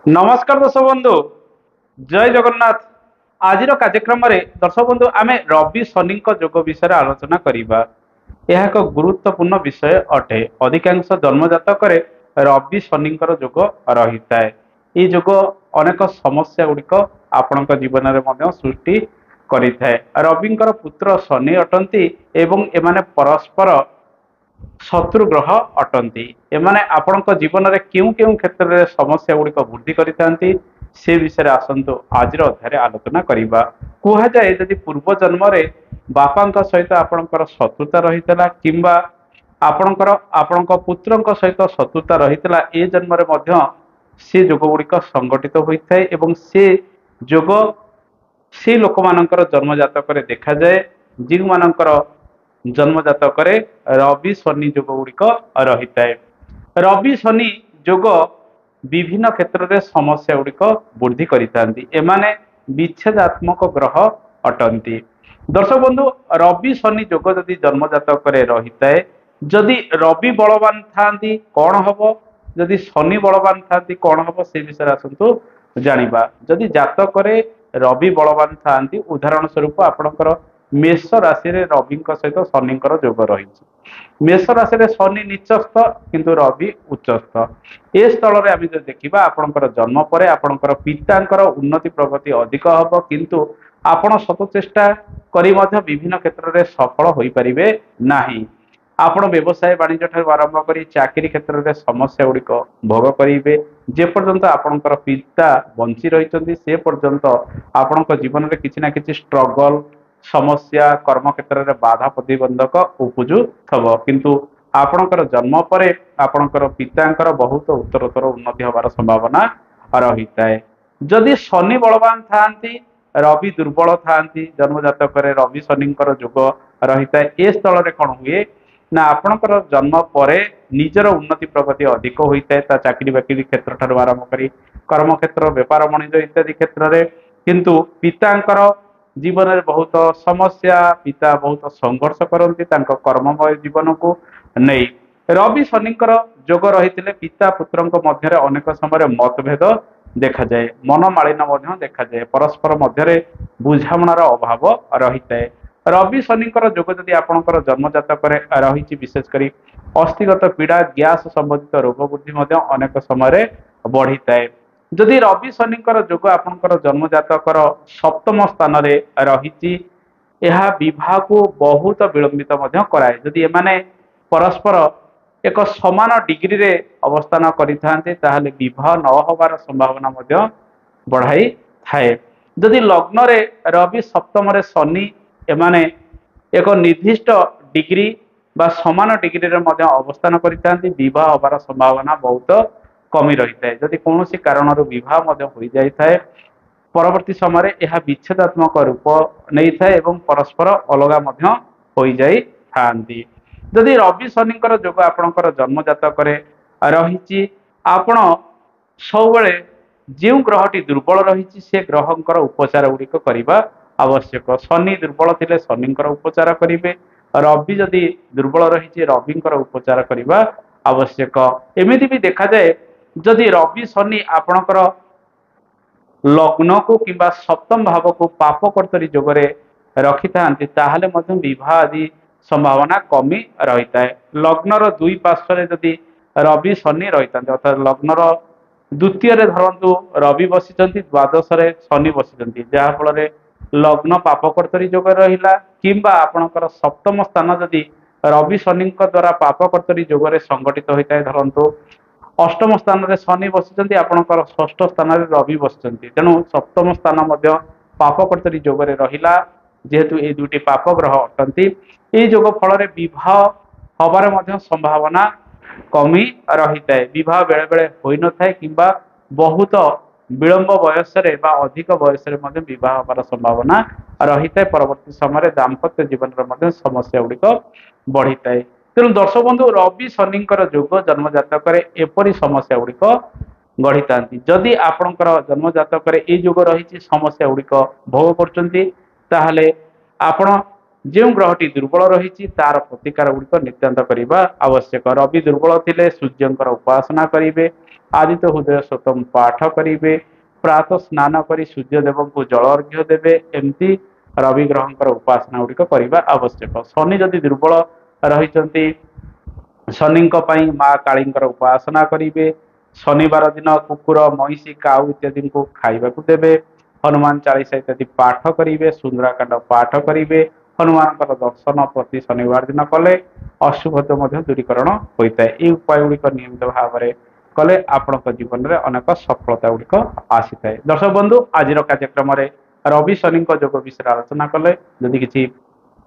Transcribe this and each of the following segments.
नमस्कार दर्शक बंधु जय जगन्नाथ। आज कार्यक्रम में दर्शक बंधु आम रवि शनि जोग विषय आलोचना करवा। यह एक गुरुत्वपूर्ण विषय अटे। अधिकांश जन्मजातक रवि शनि जोग रही है। ये जोग अनेक समस्या गुड़िक आपण जीवन में सृष्टि करें। रवि पुत्र शनि अटंती एवं एमाने परस्पर शत्रु ग्रह अटंती। एमाने आपणक जीवन में क्यों क्यों क्षेत्र में समस्या गुड़िक वृद्धि करते से विषय आसतु आज अध्याय आलोचना करवा। कहुए जदि पूर्व जन्म बापा सहित आपणकर शत्रुता रही किंबा आपणकर आपणक पुत्र सहित शत्रुता रही ए जन्म से जोग गुड़िक संगठित होता है एवं से जोग से लोक मानकर जन्म जातक देखा जाए जो मानकर जन्म जातक रवि शनि जोग गुड़िक रही है। रवि शनि जोग विभिन्न क्षेत्र में समस्या गुड़िक वृद्धि करते विच्छेदात्मक ग्रह अटंती। दर्शक बंधु रवि शनि जोग जदि जन्म जातक रही है जदि रवि बलवान था कौन हम जदि शनि बलवान था कौन हम से विषय आसतु जाना। जदि जातक रवि बलवान था उदाहरण स्वरूप आपणकर मेष राशि रवि सहित शनि जोग रही। मेष राशि शनि नीचस्थ किंतु रवि उच्चस्थ। ए स्थल में आम जो देखा आपणकर जन्म पर आपणकर पिता उन्नति प्रगति अधिक हम किंतु आपण शत चेष्टा करी विभिन्न क्षेत्र में सफल हो पारे ना। आपण व्यवसाय वाणिज्य ठार आरंभ कर चाकरी क्षेत्र में समस्या गुड़िक भोग करेंगे। जेपर्यंत आपणकर पिता बंची रही से पर्यंत आपण जीवन में किसी ना कि स्ट्रगल समस्या कर्म क्षेत्र में बाधा प्रतिबंधक उपजु थब किंतु आपणकर जन्म पर आपणकर पितांकर बहुत उत्तरोत्तर उन्नति होबार संभावना रही है। जदि शनि बलवान था रवि दुर्बल था जन्म जातक रवि शनि जोग रही है ए स्थल में कौन हुए ना आपणकर जन्म पर निजर उन्नति प्रगति अधिक होता है चाकरी बाकरी क्षेत्र ठार आरंभ कर कर्म क्षेत्र बेपार वाणिज्य इत्यादि क्षेत्र में किंतु पितांकर जीवन में बहुत समस्या पिता बहुत संघर्ष करती कर्ममय जीवन को नहीं। रवि शनि जोग रही पिता पुत्र मध्य अनेक समय मतभेद देखा जाए मनमालिन्य देखा जाए परस्पर मध्य बुझामणार अभाव रही है। रवि शनि जोग जदि आपणकर जन्म जातक रही विशेषकर अस्थिगत पीड़ा गैस संबंधित रोग वृद्धि अनेक समय बढ़ी है। जदि रवि शनि जोग आपणकर जन्म जातक सप्तम स्थान रही विवाह को बहुत विलंबित कराए। जदि एमाने परस्पर एक समान डिग्री रे अवस्थान करें विवाह न होबार संभावना बढ़ाई थाए। जदि लग्न रे रवि सप्तम रे शनि एमाने एक निर्दिष्ट डिग्री बा समान डिग्री रे अवस्थान करें विवाह होबार संभावना बहुत कमी रही है। जदि कौन कारण विवाह हो जाए परवर्ती समय यह विच्छेदात्मक रूप नहीं थाए परस्पर अलग हो जाई थांती। जदि रवि शनि जोग आपणकर जन्म जातक रही आपण सब जो ग्रहटी दुर्बल रही से ग्रहंकर उपचार गुड़िक करवा आवश्यक। शनि दुर्बल थे शनि उपचार करेंगे रवि जदि दुर्बल रही रवि उपचार करवा आवश्यक। एमती भी देखा जाए जदि रवि शनि आपणकर लग्न को किंबा सप्तम भाव को पाप कर्तरी जोगरे रखि था विवाह आदि संभावना कमी रही है। लग्नर दुई पार्श्व जदि रवि शनि रही अर्थात लग्नर द्वितीय धरतु रवि बसी द्वादश शनि बसी जहाँफल लग्न पाप कर्तरी जोग रहा किंबा आपणकर सप्तम स्थान जदि रवि शनि द्वारा पाप कर्तरी जोगरे संगठित होता है धरतु अष्टम स्थान में शनि बसी आपणकर षष्ठ स्थान में रवि बसी तेणु सप्तम स्थान पाप कर्तरी जोगरे रहा जेहेतु ये दुईटी पाप ग्रह अटंती ये जोग फल विवाह हबार संभावना कमी रही है। विवाह बेले बेले हो न था कि बहुत विलंब बयस अधिक बयस विवाह हबार संभावना रही है। परवर्ती समय दाम्पत्य जीवन में समस्या गुड़िक बढ़ी है। तेणु दर्शक बंधु रवि शनि जोग जन्म जातक एपरी समस्या गुड़िक गढ़ी था। जदि आपणकर जन्म जातक ये जोग रही समस्या गुड़िक भोग कर आपण जो ग्रहटी दुर्बल रही तार प्रतिकार गुड़िक नित्यांत करने आवश्यक। रवि दुर्बल थे सूर्य उपासना करेंगे आदित्य हृदय स्तोत्रम पाठ करेंगे, प्रातः स्नान कर सूर्यदेव को जल अर्घ्य देवे। एमती रवि ग्रहंकर उपासना गुड़िक करने आवश्यक। शनि जदि दुर्बल रही शनि माँ काली उपासना करेंगे। शनिवार दिन कुकुर महिषी काऊ इत्यादि को खाइबा देवे। हनुमान चालीसा इत्यादि पाठ करेंगे, सुंदराकांड पाठ करेंगे। हनुमान दर्शन प्रति शनिवार दिन कले अशुभत्व दूरीकरण होता है। ये उपाय गुड़िक नियमित भाव में कले आपण जीवन में अनेक सफलता गुड़िक आसी था। दर्शक बंधु, आज कार्यक्रम रवि शनि जोग विषय आलोचना कले। जदि किसी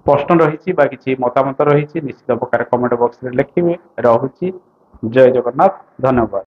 प्रश्न रही किसी मतामत रही निश्चित प्रकार कमेंट बॉक्स में लिखिए। रहुची, जय जगन्नाथ, धन्यवाद।